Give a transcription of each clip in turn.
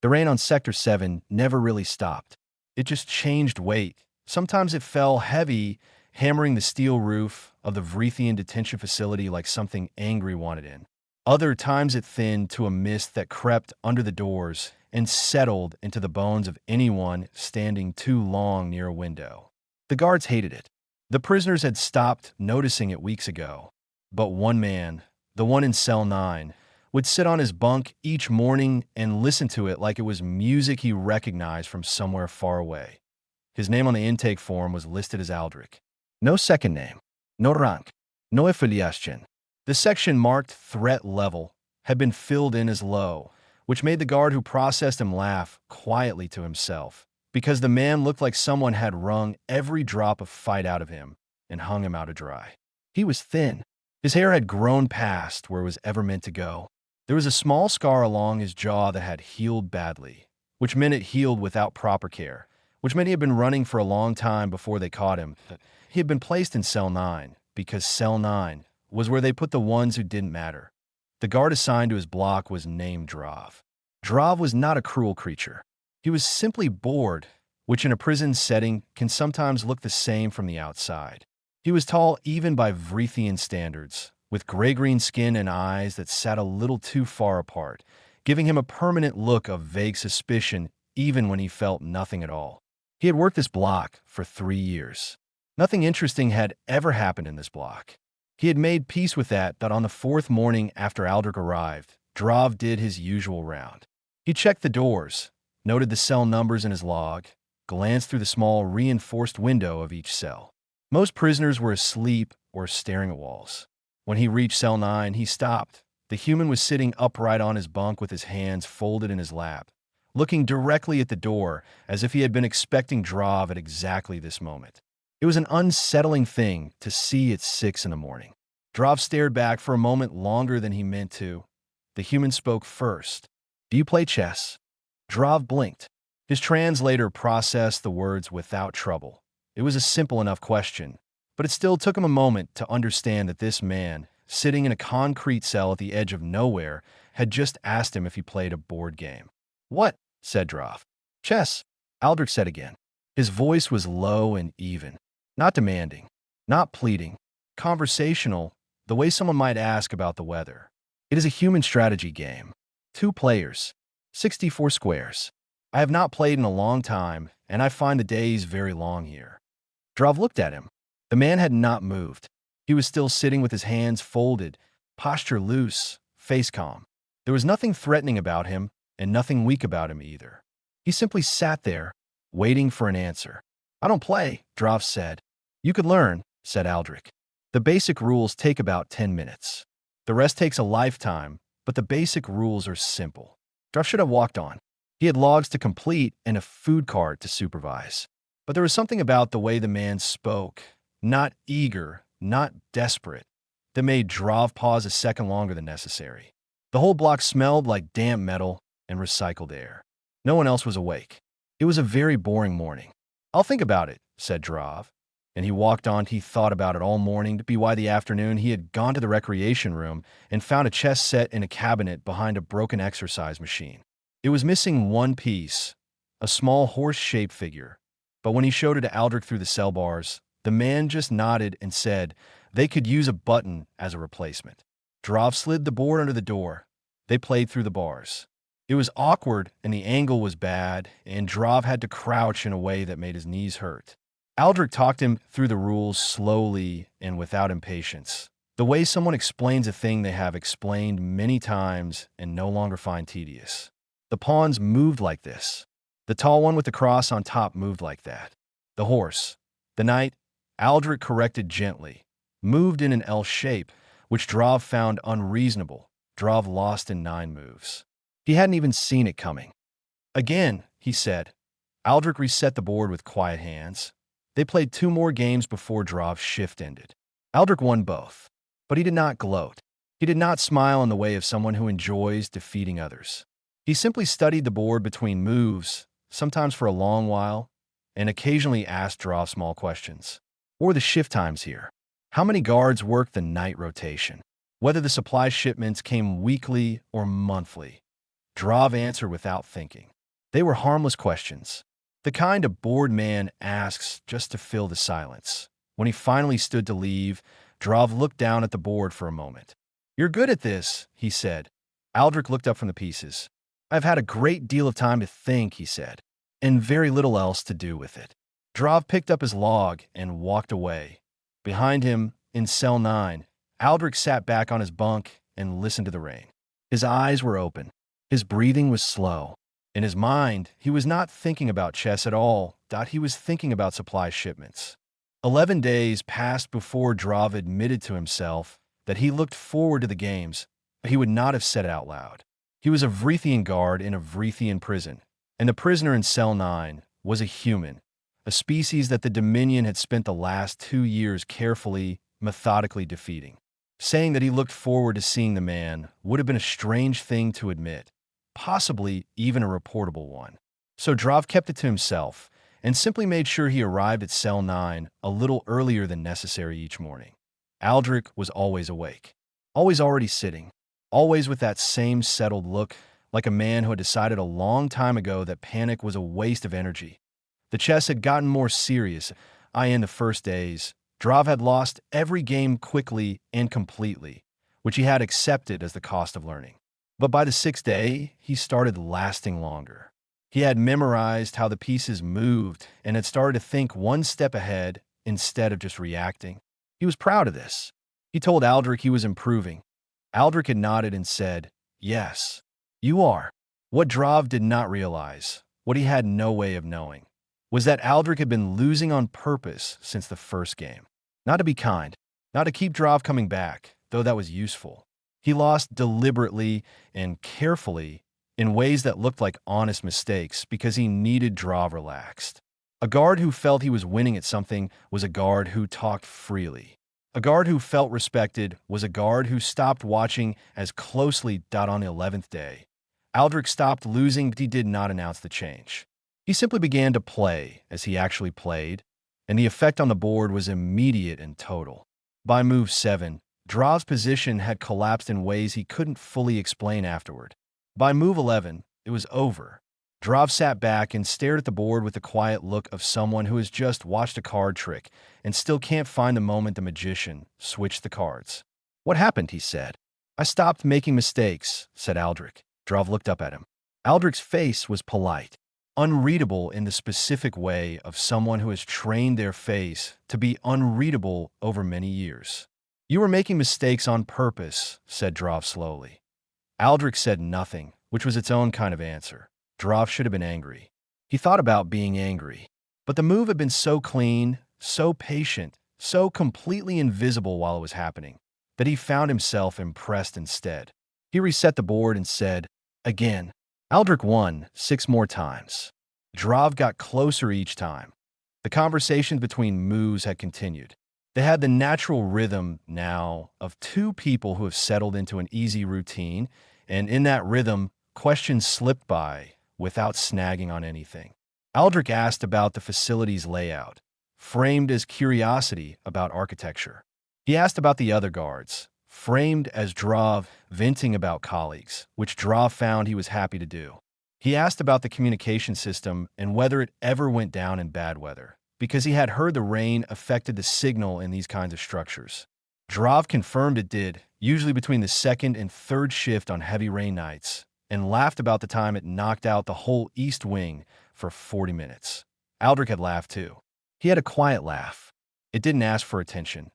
The rain on Sector 7 never really stopped. It just changed weight. Sometimes it fell heavy, hammering the steel roof of the Vrithian detention facility like something angry wanted in. Other times it thinned to a mist that crept under the doors and settled into the bones of anyone standing too long near a window. The guards hated it. The prisoners had stopped noticing it weeks ago. But one man, the one in cell 9, would sit on his bunk each morning and listen to it like it was music he recognized from somewhere far away. His name on the intake form was listed as Aldrich. No second name, no rank, no affiliation. The section marked threat level had been filled in as low, which made the guard who processed him laugh quietly to himself, because the man looked like someone had wrung every drop of fight out of him and hung him out to dry. He was thin. His hair had grown past where it was ever meant to go. There was a small scar along his jaw that had healed badly, which meant it healed without proper care, which meant he had been running for a long time before they caught him. He had been placed in Cell 9 because Cell 9 was where they put the ones who didn't matter. The guard assigned to his block was named Drav. Drav was not a cruel creature. He was simply bored, which in a prison setting can sometimes look the same from the outside. He was tall even by Vrithian standards, with gray-green skin and eyes that sat a little too far apart, giving him a permanent look of vague suspicion even when he felt nothing at all. He had worked this block for 3 years. Nothing interesting had ever happened in this block. He had made peace with that on the 4th morning after Aldrich arrived, Drav did his usual round. He checked the doors, noted the cell numbers in his log, glanced through the small reinforced window of each cell. Most prisoners were asleep or staring at walls. When he reached Cell 9, he stopped. The human was sitting upright on his bunk with his hands folded in his lap, looking directly at the door as if he had been expecting Drav at exactly this moment. It was an unsettling thing to see at 6 in the morning. Drav stared back for a moment longer than he meant to. The human spoke first. "Do you play chess?" Drav blinked. His translator processed the words without trouble. It was a simple enough question, but it still took him a moment to understand that this man, sitting in a concrete cell at the edge of nowhere, had just asked him if he played a board game. "What?" said Drav. "Chess," Aldrich said again. His voice was low and even. Not demanding, not pleading, conversational, the way someone might ask about the weather. "It is a human strategy game. 2 players, 64 squares. I have not played in a long time, and I find the days very long here." Drav looked at him. The man had not moved. He was still sitting with his hands folded, posture loose, face calm. There was nothing threatening about him, and nothing weak about him either. He simply sat there, waiting for an answer. "I don't play," Drav said. "You could learn," said Aldrich. "The basic rules take about 10 minutes. The rest takes a lifetime, but the basic rules are simple." Drav should have walked on. He had logs to complete and a food cart to supervise. But there was something about the way the man spoke, not eager, not desperate, that made Drav pause a second longer than necessary. The whole block smelled like damp metal and recycled air. No one else was awake. It was a very boring morning. "I'll think about it," said Drav. And he walked on. He thought about it all morning. By the afternoon, he had gone to the recreation room and found a chess set in a cabinet behind a broken exercise machine. It was missing one piece, a small horse-shaped figure. But when he showed it to Aldrich through the cell bars, the man just nodded and said they could use a button as a replacement. Drav slid the board under the door. They played through the bars. It was awkward and the angle was bad, and Drav had to crouch in a way that made his knees hurt. Aldrich talked him through the rules slowly and without impatience, the way someone explains a thing they have explained many times and no longer find tedious. The pawns moved like this. The tall one with the cross on top moved like that. The horse, the knight, Aldrich corrected gently, moved in an L shape, which Drav found unreasonable. Drav lost in 9 moves. He hadn't even seen it coming. "Again," he said. Aldrich reset the board with quiet hands. They played 2 more games before Drav's shift ended. Aldrich won both, but he did not gloat. He did not smile in the way of someone who enjoys defeating others. He simply studied the board between moves, sometimes for a long while, and occasionally asked Drav small questions. What were the shift times here? How many guards worked the night rotation? Whether the supply shipments came weekly or monthly? Drav answered without thinking. They were harmless questions, the kind a bored man asks just to fill the silence. When he finally stood to leave, Drav looked down at the board for a moment. "You're good at this," he said. Aldrich looked up from the pieces. "I've had a great deal of time to think," he said, "and very little else to do with it." Drav picked up his log and walked away. Behind him, in cell 9, Aldrich sat back on his bunk and listened to the rain. His eyes were open. His breathing was slow. In his mind, he was not thinking about chess at all. He was thinking about supply shipments. 11 days passed before Drav admitted to himself that he looked forward to the games, but he would not have said it out loud. He was a Vrithian guard in a Vrithian prison, and the prisoner in cell 9 was a human, a species that the Dominion had spent the last 2 years carefully, methodically defeating. Saying that he looked forward to seeing the man would have been a strange thing to admit, possibly even a reportable one. So Drav kept it to himself and simply made sure he arrived at cell 9 a little earlier than necessary each morning. Aldrich was always awake, always already sitting, always with that same settled look, like a man who had decided a long time ago that panic was a waste of energy. The chess had gotten more serious. In the first days, Drav had lost every game quickly and completely, which he had accepted as the cost of learning. But by the 6th day, he started lasting longer. He had memorized how the pieces moved and had started to think one step ahead instead of just reacting. He was proud of this. He told Aldrich he was improving. Aldrich had nodded and said, "Yes, you are." What Drav did not realize, what he had no way of knowing, was that Aldrich had been losing on purpose since the first game. Not to be kind, not to keep Drav coming back, though that was useful. He lost deliberately and carefully in ways that looked like honest mistakes because he needed Drav relaxed. A guard who felt he was winning at something was a guard who talked freely. A guard who felt respected was a guard who stopped watching as closely. On the 11th day, Aldrich stopped losing, but he did not announce the change. He simply began to play as he actually played, and the effect on the board was immediate and total. By move 7, Drav's position had collapsed in ways he couldn't fully explain afterward. By move 11, it was over. Drav sat back and stared at the board with the quiet look of someone who has just watched a card trick and still can't find the moment the magician switched the cards. "What happened?" he said. "I stopped making mistakes," said Aldrich. Drav looked up at him. Aldrich's face was polite, unreadable in the specific way of someone who has trained their face to be unreadable over many years. "You were making mistakes on purpose," said Drav slowly. Aldrich said nothing, which was its own kind of answer. Drav should have been angry. He thought about being angry. But the move had been so clean, so patient, so completely invisible while it was happening, that he found himself impressed instead. He reset the board and said, "Again." Aldrich won 6 more times. Drav got closer each time. The conversations between moves had continued. They had the natural rhythm now of 2 people who have settled into an easy routine, and in that rhythm, questions slipped by without snagging on anything. Aldrich asked about the facility's layout, framed as curiosity about architecture. He asked about the other guards, framed as Drav venting about colleagues, which Drav found he was happy to do. He asked about the communication system and whether it ever went down in bad weather, because he had heard the rain affected the signal in these kinds of structures. Drav confirmed it did, usually between the 2nd and 3rd shift on heavy rain nights, and laughed about the time it knocked out the whole east wing for 40 minutes. Aldrich had laughed too. He had a quiet laugh. It didn't ask for attention.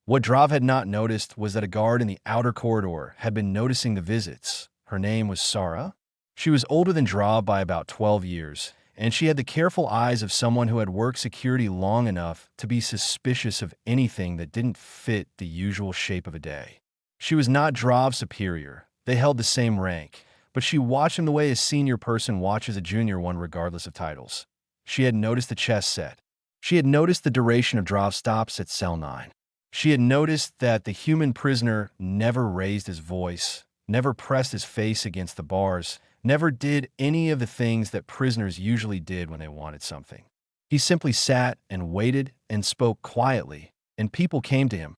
What Drav had not noticed was that a guard in the outer corridor had been noticing the visits. Her name was Sarah. She was older than Drav by about 12 years, and she had the careful eyes of someone who had worked security long enough to be suspicious of anything that didn't fit the usual shape of a day. She was not Drav's superior. They held the same rank, but she watched him the way a senior person watches a junior one regardless of titles. She had noticed the chess set. She had noticed the duration of Drav's stops at cell 9. She had noticed that the human prisoner never raised his voice, never pressed his face against the bars, never did any of the things that prisoners usually did when they wanted something. He simply sat and waited and spoke quietly, and people came to him.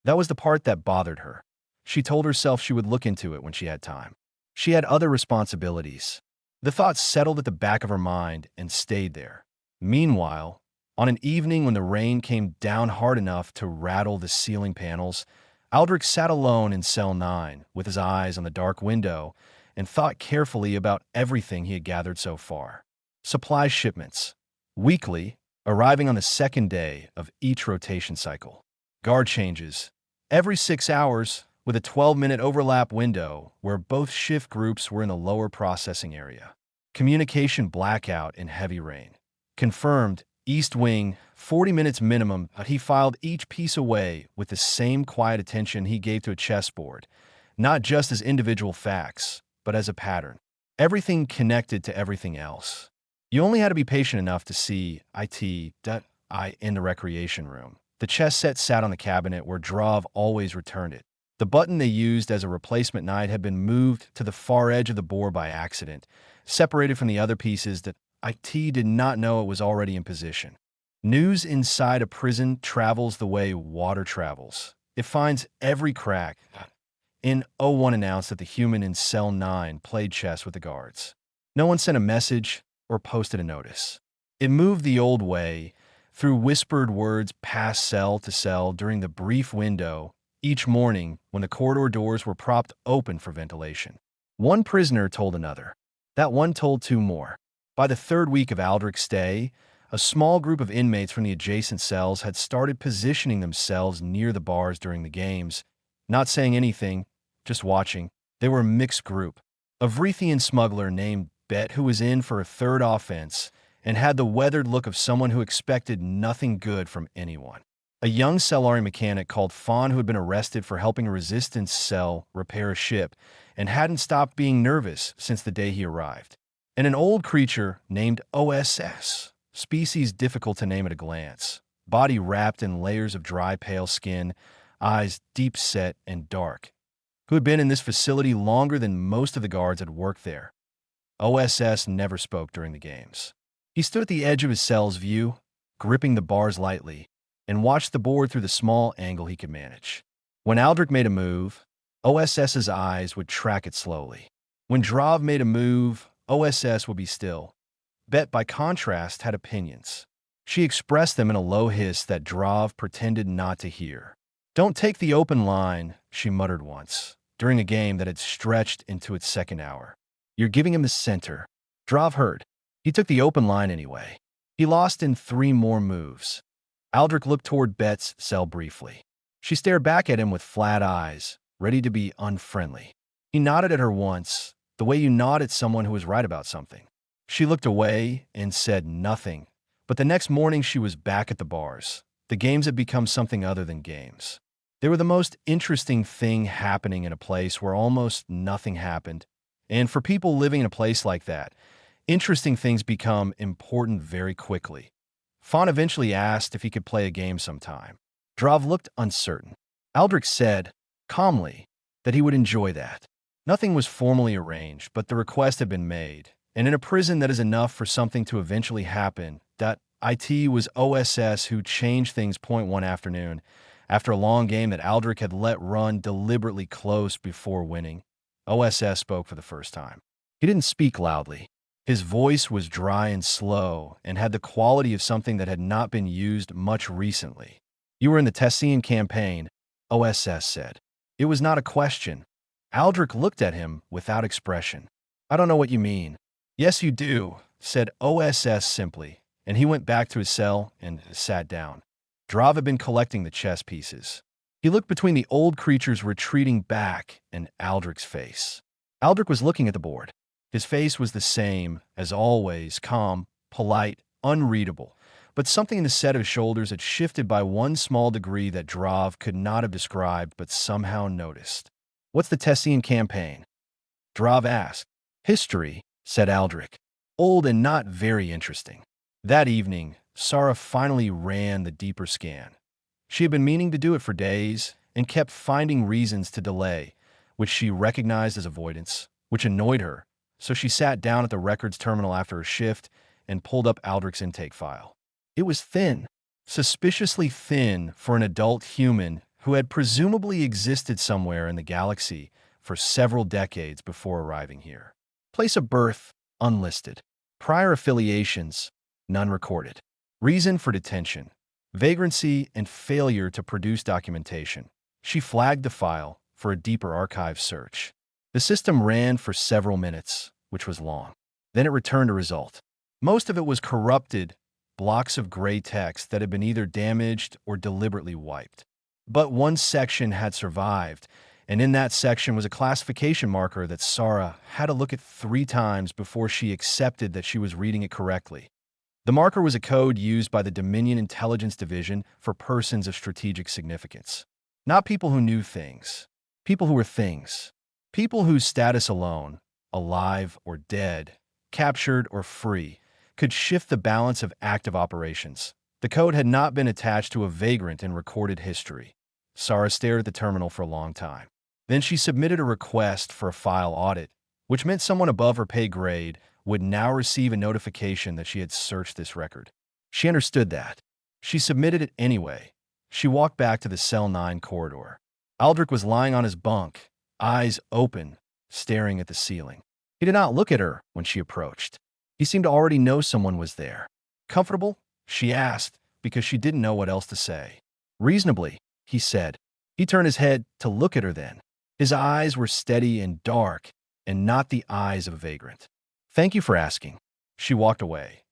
That was the part that bothered her. She told herself she would look into it when she had time. She had other responsibilities. The thought settled at the back of her mind and stayed there. Meanwhile, on an evening when the rain came down hard enough to rattle the ceiling panels, Aldrich sat alone in cell 9 with his eyes on the dark window and thought carefully about everything he had gathered so far. Supply shipments, weekly, arriving on the second day of each rotation cycle. Guard changes, every 6 hours, with a 12-minute overlap window where both shift groups were in the lower processing area. Communication blackout in heavy rain. Confirmed, East Wing, 40 minutes minimum, but he filed each piece away with the same quiet attention he gave to a chessboard, not just as individual facts, but as a pattern. Everything connected to everything else. You only had to be patient enough to see IT.I in the recreation room. The chess set sat on the cabinet where Drav always returned it. The button they used as a replacement knight had been moved to the far edge of the board by accident, separated from the other pieces that IT did not know it was already in position. News inside a prison travels the way water travels. It finds every crack. In 01 announced that the human in cell 9 played chess with the guards. No one sent a message or posted a notice. It moved the old way, through whispered words past cell to cell during the brief window each morning when the corridor doors were propped open for ventilation. One prisoner told another. That one told two more. By the third week of Aldrich's stay, a small group of inmates from the adjacent cells had started positioning themselves near the bars during the games, not saying anything, just watching. They were a mixed group. A Vrithian smuggler named Bet who was in for a third offense and had the weathered look of someone who expected nothing good from anyone. A young Cellari mechanic called Fawn who had been arrested for helping a resistance cell repair a ship and hadn't stopped being nervous since the day he arrived. And an old creature named OSS, species difficult to name at a glance, body wrapped in layers of dry pale skin, eyes deep set and dark, who had been in this facility longer than most of the guards had worked there. OSS never spoke during the games. He stood at the edge of his cell's view, gripping the bars lightly, and watched the board through the small angle he could manage. When Aldrich made a move, OSS's eyes would track it slowly. When Drav made a move, OSS would be still. Bet, by contrast, had opinions. She expressed them in a low hiss that Drav pretended not to hear. "Don't take the open line," she muttered once, during a game that had stretched into its second hour. "You're giving him the center." Drav heard. He took the open line anyway. He lost in 3 more moves. Aldrich looked toward Bet's cell briefly. She stared back at him with flat eyes, ready to be unfriendly. He nodded at her once, the way you nod at someone who is right about something. She looked away and said nothing, but the next morning she was back at the bars. The games had become something other than games. They were the most interesting thing happening in a place where almost nothing happened. And for people living in a place like that, interesting things become important very quickly. Fawn eventually asked if he could play a game sometime. Drav looked uncertain. Aldrich said, calmly, that he would enjoy that. Nothing was formally arranged, but the request had been made, and in a prison that is enough for something to eventually happen. It was OSS who changed things point one afternoon, after a long game that Aldrich had let run deliberately close before winning. OSS spoke for the first time. He didn't speak loudly. His voice was dry and slow and had the quality of something that had not been used much recently. "You were in the Tessian campaign," OSS said. It was not a question. Aldrich looked at him without expression. "I don't know what you mean." "Yes, you do," said OSS simply, and he went back to his cell and sat down. Drav had been collecting the chess pieces. He looked between the old creatures retreating back and Aldrich's face. Aldrich was looking at the board. His face was the same, as always, calm, polite, unreadable, but something in the set of his shoulders had shifted by one small degree that Drav could not have described but somehow noticed. "What's the Tessian campaign?" Drav asked. "History," said Aldrich. "Old and not very interesting." That evening, Sarah finally ran the deeper scan. She had been meaning to do it for days and kept finding reasons to delay, which she recognized as avoidance, which annoyed her. So she sat down at the records terminal after her shift and pulled up Aldrich's intake file. It was thin, suspiciously thin for an adult human who had presumably existed somewhere in the galaxy for several decades before arriving here. Place of birth, unlisted. Prior affiliations, none recorded. Reason for detention, vagrancy and failure to produce documentation. She flagged the file for a deeper archive search. The system ran for several minutes, which was long. Then it returned a result. Most of it was corrupted blocks of gray text that had been either damaged or deliberately wiped. But one section had survived, and in that section was a classification marker that Sarah had to look at 3 times before she accepted that she was reading it correctly. The marker was a code used by the Dominion Intelligence Division for persons of strategic significance. Not people who knew things. People who were things. People whose status alone, alive or dead, captured or free, could shift the balance of active operations. The code had not been attached to a vagrant in recorded history. Sarah stared at the terminal for a long time. Then she submitted a request for a file audit, which meant someone above her pay grade would now receive a notification that she had searched this record. She understood that. She submitted it anyway. She walked back to the Cell 9 corridor. Aldrich was lying on his bunk, eyes open, staring at the ceiling. He did not look at her when she approached. He seemed to already know someone was there. "Comfortable?" she asked, because she didn't know what else to say. "Reasonably," he said. He turned his head to look at her then. His eyes were steady and dark, and not the eyes of a vagrant. "Thank you for asking." She walked away.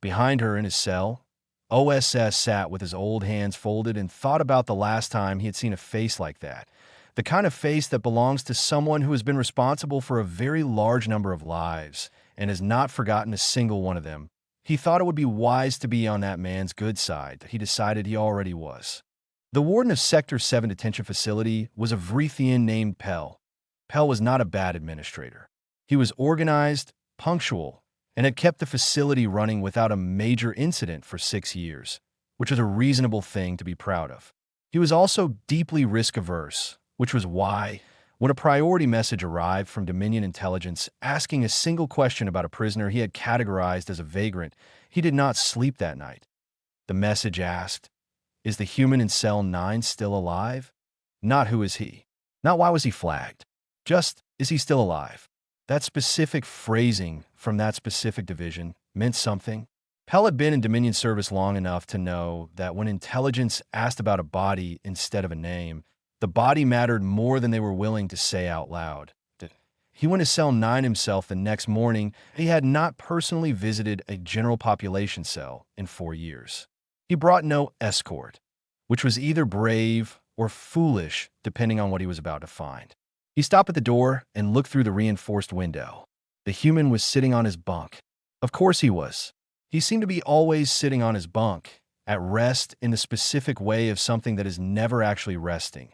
Behind her in his cell, OSS sat with his old hands folded and thought about the last time he had seen a face like that. The kind of face that belongs to someone who has been responsible for a very large number of lives and has not forgotten a single one of them. He thought it would be wise to be on that man's good side that he decided he already was. The warden of Sector 7 detention facility was a Vrithian named Pell. Pell was not a bad administrator. He was organized, punctual, and had kept the facility running without a major incident for 6 years, which was a reasonable thing to be proud of. He was also deeply risk-averse, which was why, when a priority message arrived from Dominion Intelligence asking a single question about a prisoner he had categorized as a vagrant, he did not sleep that night. The message asked, "Is the human in Cell 9 still alive?" Not "Who is he?" Not "Why was he flagged?" Just, "Is he still alive?" That specific phrasing from that specific division meant something. Pell had been in Dominion service long enough to know that when intelligence asked about a body instead of a name, the body mattered more than they were willing to say out loud. He went to Cell 9 himself the next morning. He had not personally visited a general population cell in 4 years. He brought no escort, which was either brave or foolish depending on what he was about to find. He stopped at the door and looked through the reinforced window. The human was sitting on his bunk. Of course he was. He seemed to be always sitting on his bunk, at rest in the specific way of something that is never actually resting.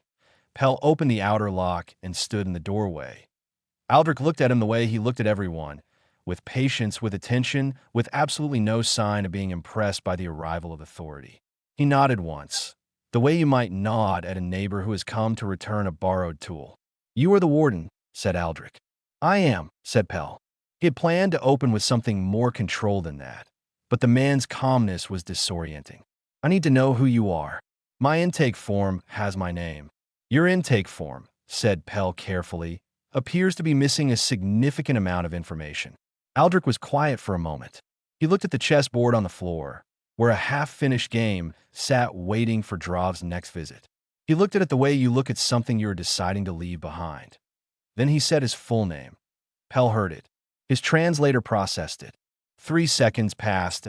Pell opened the outer lock and stood in the doorway. Aldrich looked at him the way he looked at everyone, with patience, with attention, with absolutely no sign of being impressed by the arrival of authority. He nodded once, the way you might nod at a neighbor who has come to return a borrowed tool. "You are the warden," said Aldrich. "I am," said Pell. He had planned to open with something more controlled than that, but the man's calmness was disorienting. "I need to know who you are. My intake form has my name." "Your intake form," said Pell carefully, "appears to be missing a significant amount of information." Aldrich was quiet for a moment. He looked at the chessboard on the floor, where a half-finished game sat waiting for Drov's next visit. He looked at it the way you look at something you are deciding to leave behind. Then he said his full name. Pell heard it. His translator processed it. 3 seconds passed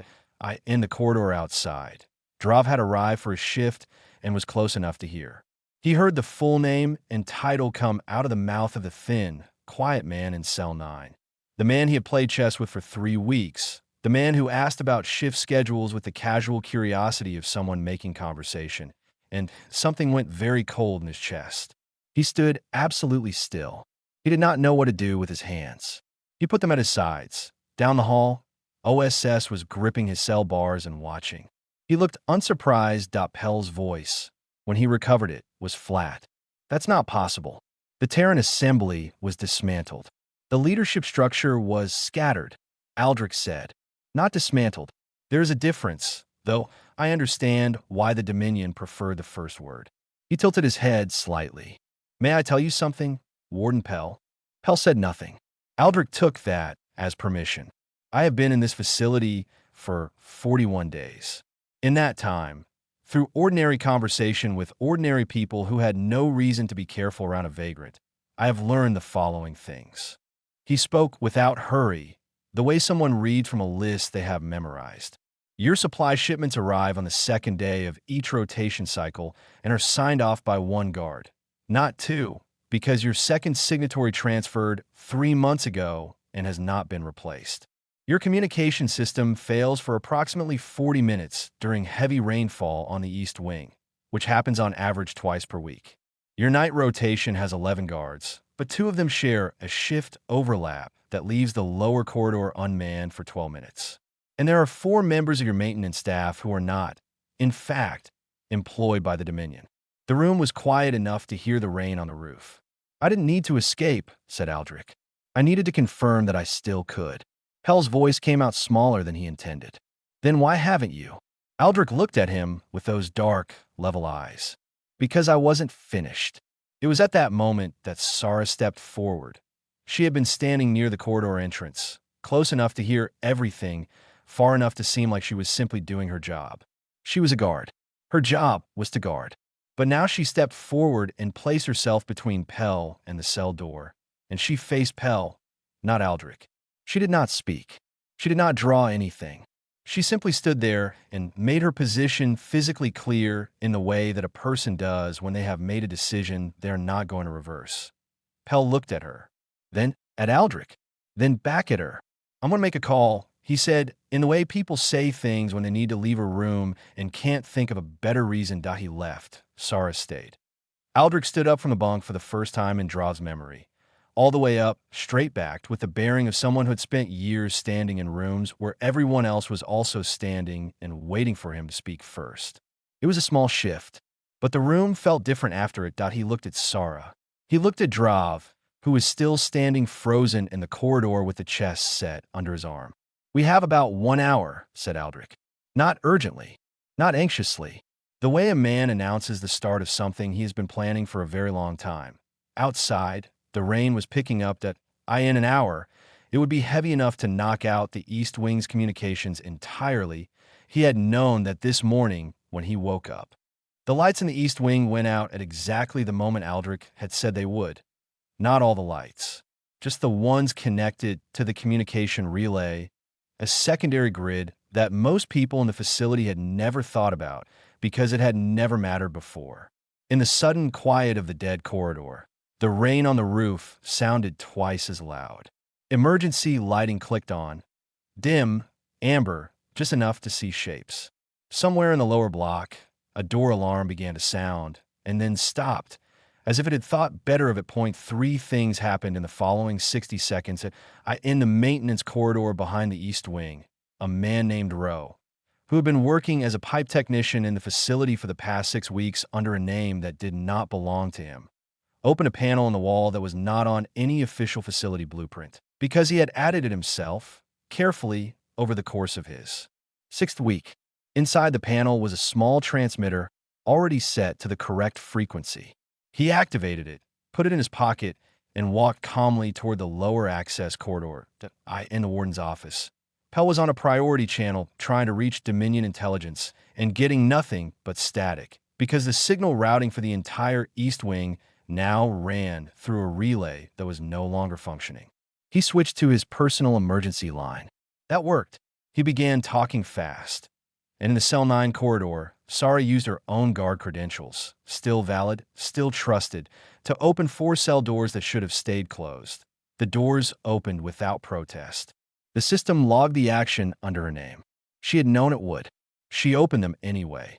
in the corridor outside. Drov had arrived for his shift and was close enough to hear. He heard the full name and title come out of the mouth of the thin, quiet man in Cell 9. The man he had played chess with for 3 weeks. The man who asked about shift schedules with the casual curiosity of someone making conversation. And something went very cold in his chest. He stood absolutely still. He did not know what to do with his hands. He put them at his sides. Down the hall, OSS was gripping his cell bars and watching. He looked unsurprised. Pell's voice, when he recovered it, was flat. "That's not possible." The Terran assembly was dismantled. The leadership structure was scattered, Aldrich said. "Not dismantled. There is a difference, though I understand why the Dominion preferred the first word." He tilted his head slightly. "May I tell you something? Warden Pell. Pell said nothing. Aldrich took that as permission. I have been in this facility for 41 days. In that time, through ordinary conversation with ordinary people who had no reason to be careful around a vagrant, I have learned the following things. He spoke without hurry, the way someone reads from a list they have memorized. Your supply shipments arrive on the second day of each rotation cycle and are signed off by one guard, not two, because your second signatory transferred 3 months ago and has not been replaced. Your communication system fails for approximately 40 minutes during heavy rainfall on the East Wing, which happens on average twice per week. Your night rotation has 11 guards, but 2 of them share a shift overlap that leaves the lower corridor unmanned for 12 minutes. And there are 4 members of your maintenance staff who are not, in fact, employed by the Dominion. The room was quiet enough to hear the rain on the roof. I didn't need to escape, said Aldrich. I needed to confirm that I still could. Pell's voice came out smaller than he intended. Then why haven't you? Aldrich looked at him with those dark, level eyes. Because I wasn't finished. It was at that moment that Sarah stepped forward. She had been standing near the corridor entrance, close enough to hear everything, far enough to seem like she was simply doing her job. She was a guard. Her job was to guard. But now she stepped forward and placed herself between Pell and the cell door, and she faced Pell, not Aldrich. She did not speak. She did not draw anything. She simply stood there and made her position physically clear in the way that a person does when they have made a decision they are not going to reverse. Pell looked at her, then at Aldrich, then back at her. I'm going to make a call, he said, in the way people say things when they need to leave a room and can't think of a better reason that he left. Sarah stayed. Aldrich stood up from the bunk for the first time in Draw's memory. All the way up, straight-backed, with the bearing of someone who had spent years standing in rooms where everyone else was also standing and waiting for him to speak first. It was a small shift, but the room felt different after it. He looked at Sarah. He looked at Drav, who was still standing frozen in the corridor with the chest set under his arm. We have about 1 hour, said Aldrich. Not urgently, not anxiously. The way a man announces the start of something he has been planning for a very long time. Outside, the rain was picking up that, in an hour, it would be heavy enough to knock out the East Wing's communications entirely. He had known that this morning when he woke up. The lights in the East Wing went out at exactly the moment Aldrich had said they would. Not all the lights, just the ones connected to the communication relay, a secondary grid that most people in the facility had never thought about because it had never mattered before. In the sudden quiet of the dead corridor, the rain on the roof sounded twice as loud. Emergency lighting clicked on. Dim, amber, just enough to see shapes. Somewhere in the lower block, a door alarm began to sound, and then stopped, as if it had thought better of it. 3 things happened in the following 60 seconds in the maintenance corridor behind the East Wing. A man named Rowe, who had been working as a pipe technician in the facility for the past 6 weeks under a name that did not belong to him, opened a panel on the wall that was not on any official facility blueprint, because he had added it himself, carefully, over the course of his 6th week. Inside the panel was a small transmitter already set to the correct frequency. He activated it, put it in his pocket, and walked calmly toward the lower access corridor in the warden's office. Pell was on a priority channel trying to reach Dominion intelligence and getting nothing but static, because the signal routing for the entire East Wing now ran through a relay that was no longer functioning. He switched to his personal emergency line. That worked. He began talking fast. And in the Cell 9 corridor, Sarah used her own guard credentials, still valid, still trusted, to open 4 cell doors that should have stayed closed. The doors opened without protest. The system logged the action under her name. She had known it would. She opened them anyway.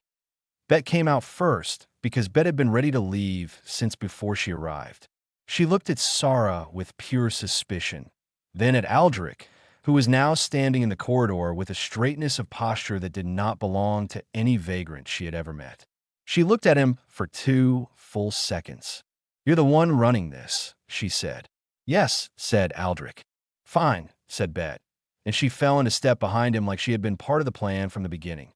Bet came out first, because Bet had been ready to leave since before she arrived. She looked at Sarah with pure suspicion, then at Aldrich, who was now standing in the corridor with a straightness of posture that did not belong to any vagrant she had ever met. She looked at him for 2 full seconds. "You're the one running this," she said. "Yes," said Aldrich. "Fine," said Bet, and she fell in a step behind him like she had been part of the plan from the beginning.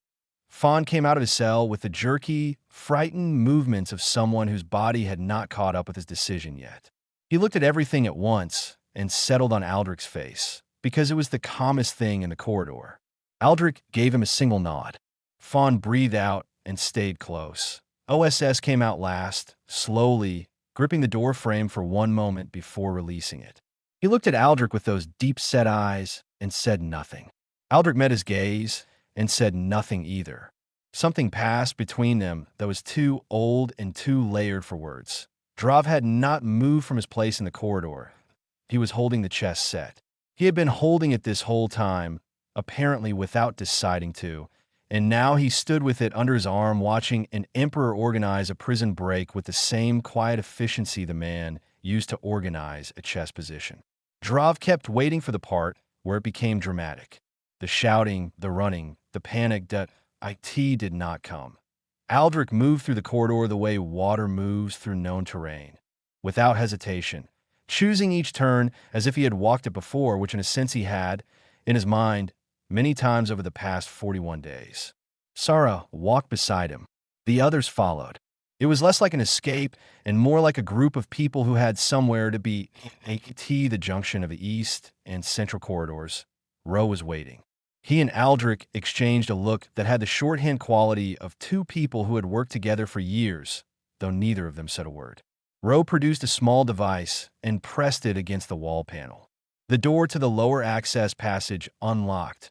Fawn came out of his cell with the jerky, frightened movements of someone whose body had not caught up with his decision yet. He looked at everything at once and settled on Aldrich's face, because it was the calmest thing in the corridor. Aldrich gave him a single nod. Fawn breathed out and stayed close. OSS came out last, slowly, gripping the door frame for one moment before releasing it. He looked at Aldrich with those deep-set eyes and said nothing. Aldrich met his gaze and said nothing either. Something passed between them that was too old and too layered for words. Drav had not moved from his place in the corridor. He was holding the chest set. He had been holding it this whole time, apparently without deciding to, and now he stood with it under his arm watching an emperor organize a prison break with the same quiet efficiency the man used to organize a chess position. Drav kept waiting for the part where it became dramatic. The shouting, the running, the panic that IT did not come. Aldrich moved through the corridor the way water moves through known terrain, without hesitation, choosing each turn as if he had walked it before, which in a sense he had, in his mind, many times over the past 41 days. Sarah walked beside him. The others followed. It was less like an escape and more like a group of people who had somewhere to be. AT, the junction of the east and central corridors. Ro was waiting. He and Aldrich exchanged a look that had the shorthand quality of two people who had worked together for years, though neither of them said a word. Ro produced a small device and pressed it against the wall panel. The door to the lower access passage unlocked.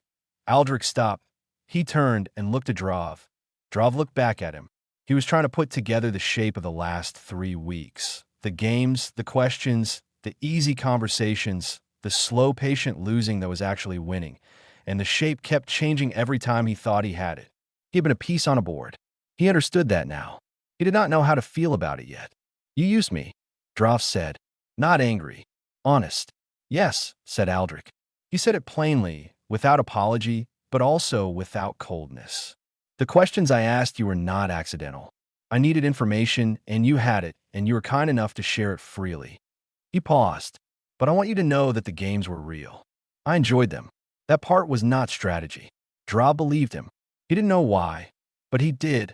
Aldrich stopped. He turned and looked at Drav. Drav looked back at him. He was trying to put together the shape of the last 3 weeks. The games, the questions, the easy conversations, the slow, patient losing that was actually winning. And the shape kept changing every time he thought he had it. He had been a piece on a board. He understood that now. He did not know how to feel about it yet. You used me, Drav said. Not angry. Honest. Yes, said Aldrich. He said it plainly, without apology, but also without coldness. The questions I asked you were not accidental. I needed information, and you had it, and you were kind enough to share it freely. He paused. But I want you to know that the games were real. I enjoyed them. That part was not strategy. Drav believed him. He didn't know why, but he did.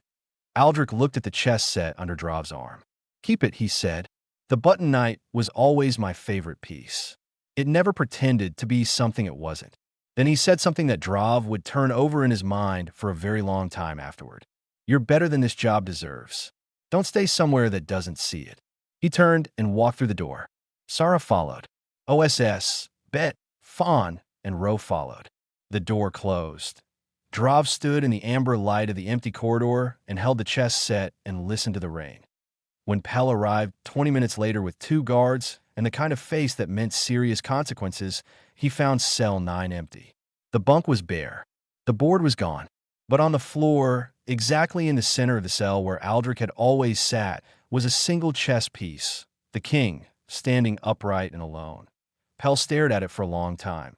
Aldrich looked at the chess set under Drav's arm. Keep it, he said. The button knight was always my favorite piece. It never pretended to be something it wasn't. Then he said something that Drav would turn over in his mind for a very long time afterward. You're better than this job deserves. Don't stay somewhere that doesn't see it. He turned and walked through the door. Sarah followed. OSS, Bet, Fawn, and Ro followed. The door closed. Drav stood in the amber light of the empty corridor and held the chess set and listened to the rain. When Pell arrived 20 minutes later with 2 guards and the kind of face that meant serious consequences, he found cell 9 empty. The bunk was bare. The board was gone. But on the floor, exactly in the center of the cell where Aldrich had always sat, was a single chess piece, the king, standing upright and alone. Pell stared at it for a long time.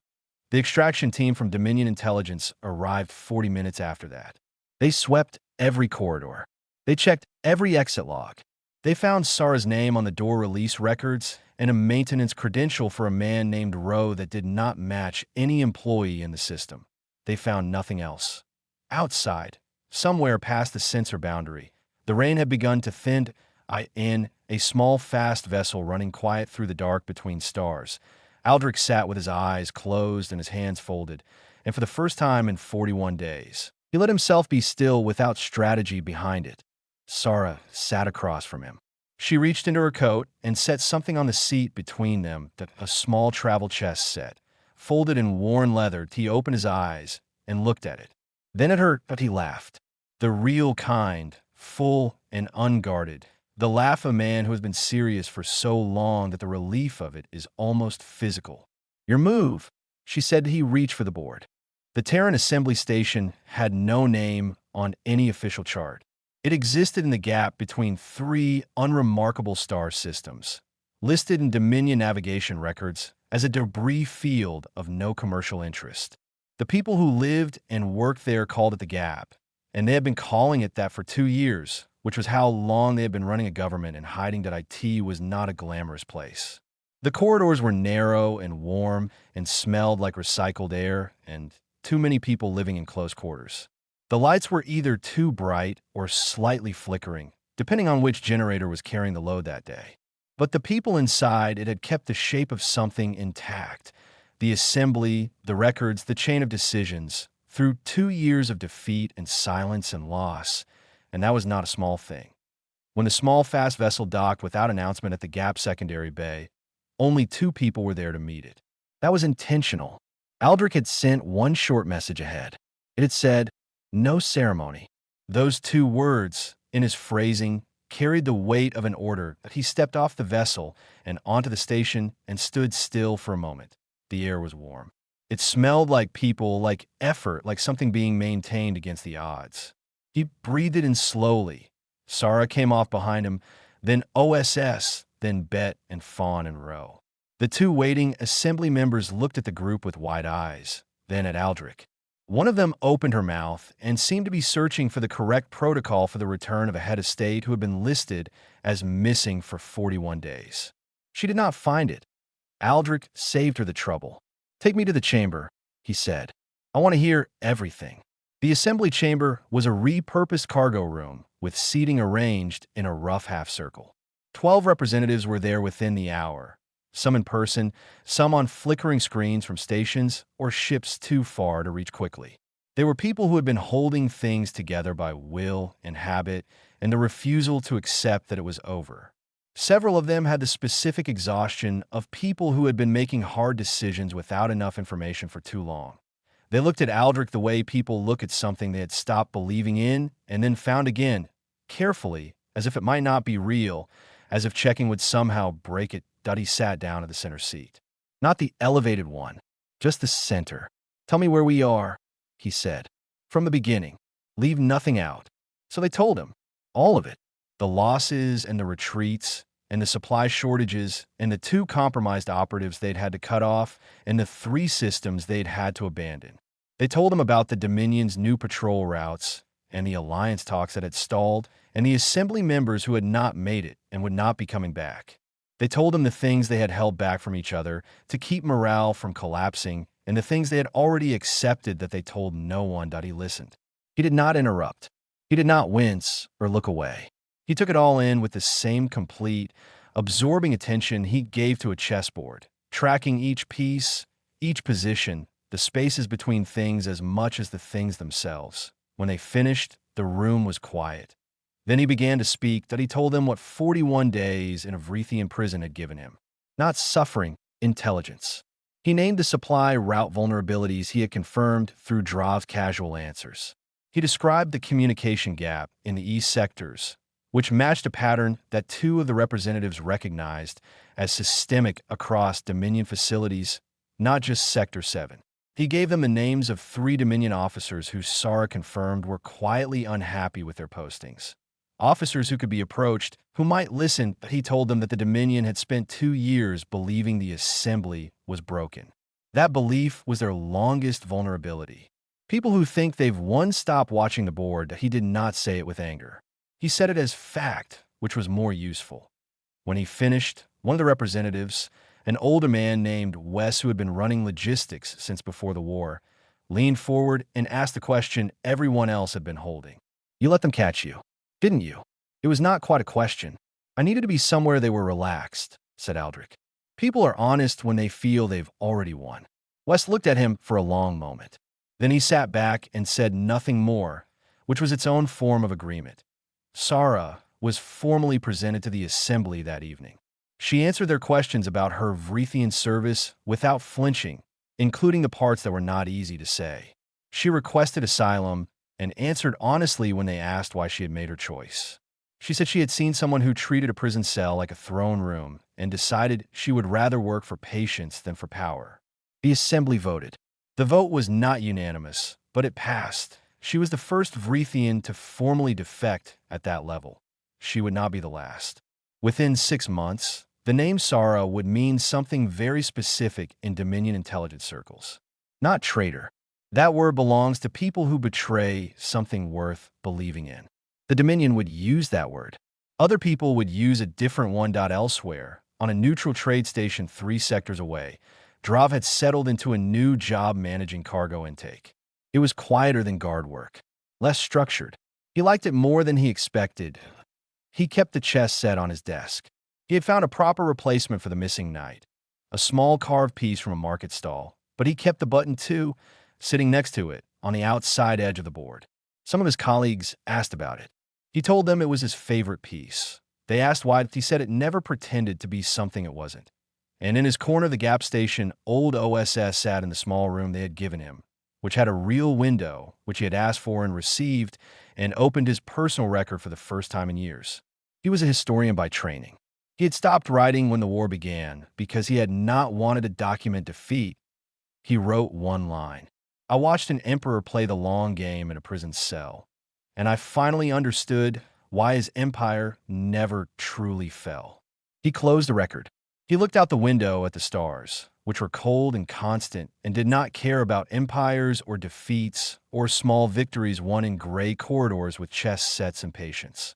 The extraction team from Dominion Intelligence arrived 40 minutes after that. They swept every corridor. They checked every exit log. They found Sarah's name on the door release records and a maintenance credential for a man named Ro that did not match any employee in the system. They found nothing else. Outside, somewhere past the sensor boundary, the rain had begun to thin in a small, fast vessel running quiet through the dark between stars. Aldrich sat with his eyes closed and his hands folded, and for the first time in 41 days, he let himself be still without strategy behind it. Sarah sat across from him. She reached into her coat and set something on the seat between them, a small travel chest set, folded in worn leather. He opened his eyes and looked at it. Then at her, but he laughed. The real kind, full and unguarded. The laugh of a man who has been serious for so long that the relief of it is almost physical. Your move, she said. He reached for the board. The Terran Assembly Station had no name on any official chart. It existed in the gap between 3 unremarkable star systems, listed in Dominion navigation records as a debris field of no commercial interest. The people who lived and worked there called it the Gap, and they had been calling it that for 2 years, which was how long they had been running a government and hiding that IT was not a glamorous place. The corridors were narrow and warm and smelled like recycled air and too many people living in close quarters. The lights were either too bright or slightly flickering, depending on which generator was carrying the load that day. But the people inside it had kept the shape of something intact. The assembly, the records, the chain of decisions, through 2 years of defeat and silence and loss. And that was not a small thing. When the small, fast vessel docked without announcement at the Gap secondary bay, only 2 people were there to meet it. That was intentional. Aldrich had sent one short message ahead. It had said, "No ceremony." Those 2 words, in his phrasing, carried the weight of an order that he stepped off the vessel and onto the station and stood still for a moment. The air was warm. It smelled like people, like effort, like something being maintained against the odds. He breathed it in slowly. Sarah came off behind him, then OSS, then Bet and Fawn and Roe. The 2 waiting assembly members looked at the group with wide eyes, then at Aldrich. One of them opened her mouth and seemed to be searching for the correct protocol for the return of a head of state who had been listed as missing for 41 days. She did not find it. Aldrich saved her the trouble. "Take me to the chamber," he said. "I want to hear everything." The assembly chamber was a repurposed cargo room with seating arranged in a rough half-circle. 12 representatives were there within the hour, some in person, some on flickering screens from stations or ships too far to reach quickly. They were people who had been holding things together by will and habit and the refusal to accept that it was over. Several of them had the specific exhaustion of people who had been making hard decisions without enough information for too long. They looked at Aldrich the way people look at something they had stopped believing in and then found again, carefully, as if it might not be real, as if checking would somehow break it. Duddy sat down at the center seat. Not the elevated one, just the center. "Tell me where we are," he said. "From the beginning. Leave nothing out." So they told him. All of it. The losses and the retreats and the supply shortages and the 2 compromised operatives they'd had to cut off and the 3 systems they'd had to abandon. They told him about the Dominion's new patrol routes and the alliance talks that had stalled and the assembly members who had not made it and would not be coming back. They told him the things they had held back from each other to keep morale from collapsing and the things they had already accepted that they told no one. He listened. He did not interrupt. He did not wince or look away. He took it all in with the same complete, absorbing attention he gave to a chessboard, tracking each piece, each position, the spaces between things as much as the things themselves. When they finished, the room was quiet. Then he began to speak. He told them what 41 days in a Vrithian prison had given him. Not suffering, intelligence. He named the supply route vulnerabilities he had confirmed through Drav's casual answers. He described the communication gap in the east sectors, which matched a pattern that 2 of the representatives recognized as systemic across Dominion facilities, not just Sector 7. He gave them the names of 3 Dominion officers who Sarah confirmed were quietly unhappy with their postings. Officers who could be approached, who might listen, but he told them that the Dominion had spent 2 years believing the assembly was broken. That belief was their longest vulnerability. People who think they've won stop watching the board. He did not say it with anger. He said it as fact, which was more useful. When he finished, one of the representatives, an older man named Wes who had been running logistics since before the war, leaned forward and asked the question everyone else had been holding. "You let them catch you, didn't you?" It was not quite a question. "I needed to be somewhere they were relaxed," said Aldrich. "People are honest when they feel they've already won." Wes looked at him for a long moment. Then he sat back and said nothing more, which was its own form of agreement. Sarah was formally presented to the assembly that evening. She answered their questions about her Vrithian service without flinching, including the parts that were not easy to say. She requested asylum and answered honestly when they asked why she had made her choice. She said she had seen someone who treated a prison cell like a throne room and decided she would rather work for patience than for power. The assembly voted. The vote was not unanimous, but it passed. She was the first Vrithian to formally defect at that level. She would not be the last. Within 6 months, the name Sarah would mean something very specific in Dominion intelligence circles. Not traitor. That word belongs to people who betray something worth believing in. The Dominion would use that word. Other people would use a different one. Elsewhere, on a neutral trade station 3 sectors away, Drav had settled into a new job managing cargo intake. It was quieter than guard work, less structured. He liked it more than he expected. He kept the chess set on his desk. He had found a proper replacement for the missing knight, a small carved piece from a market stall, but he kept the button too, sitting next to it, on the outside edge of the board. Some of his colleagues asked about it. He told them it was his favorite piece. They asked why. He said it never pretended to be something it wasn't. And in his corner of the gap station, old OSS sat in the small room they had given him, which had a real window, which he had asked for and received, and opened his personal record for the first time in years. He was a historian by training. He had stopped writing when the war began because he had not wanted to document defeat. He wrote one line. I watched an emperor play the long game in a prison cell, and I finally understood why his empire never truly fell. He closed the record. He looked out the window at the stars, which were cold and constant and did not care about empires or defeats or small victories won in gray corridors with chess sets and patience.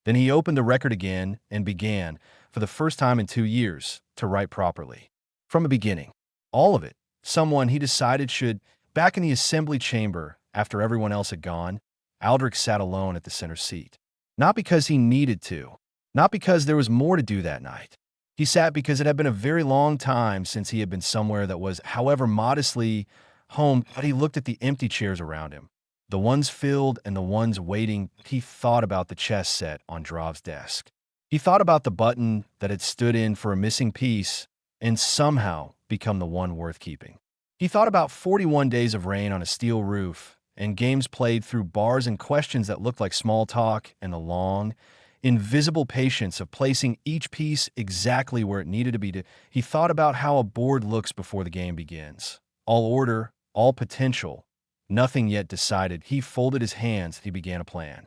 Then he opened the record again and began, for the first time in 2 years, to write properly. From the beginning. All of it. Someone he decided should. Back in the assembly chamber, after everyone else had gone, Aldrich sat alone at the center seat. Not because he needed to. Not because there was more to do that night. He sat because it had been a very long time since he had been somewhere that was, however modestly, home, but he looked at the empty chairs around him. The ones filled and the ones waiting. He thought about the chess set on Drov's desk. He thought about the button that had stood in for a missing piece and somehow become the one worth keeping. He thought about 41 days of rain on a steel roof and games played through bars and questions that looked like small talk and the long, invisible patience of placing each piece exactly where it needed to be. He thought about how a board looks before the game begins. All order, all potential, nothing yet decided. He folded his hands. He began a plan.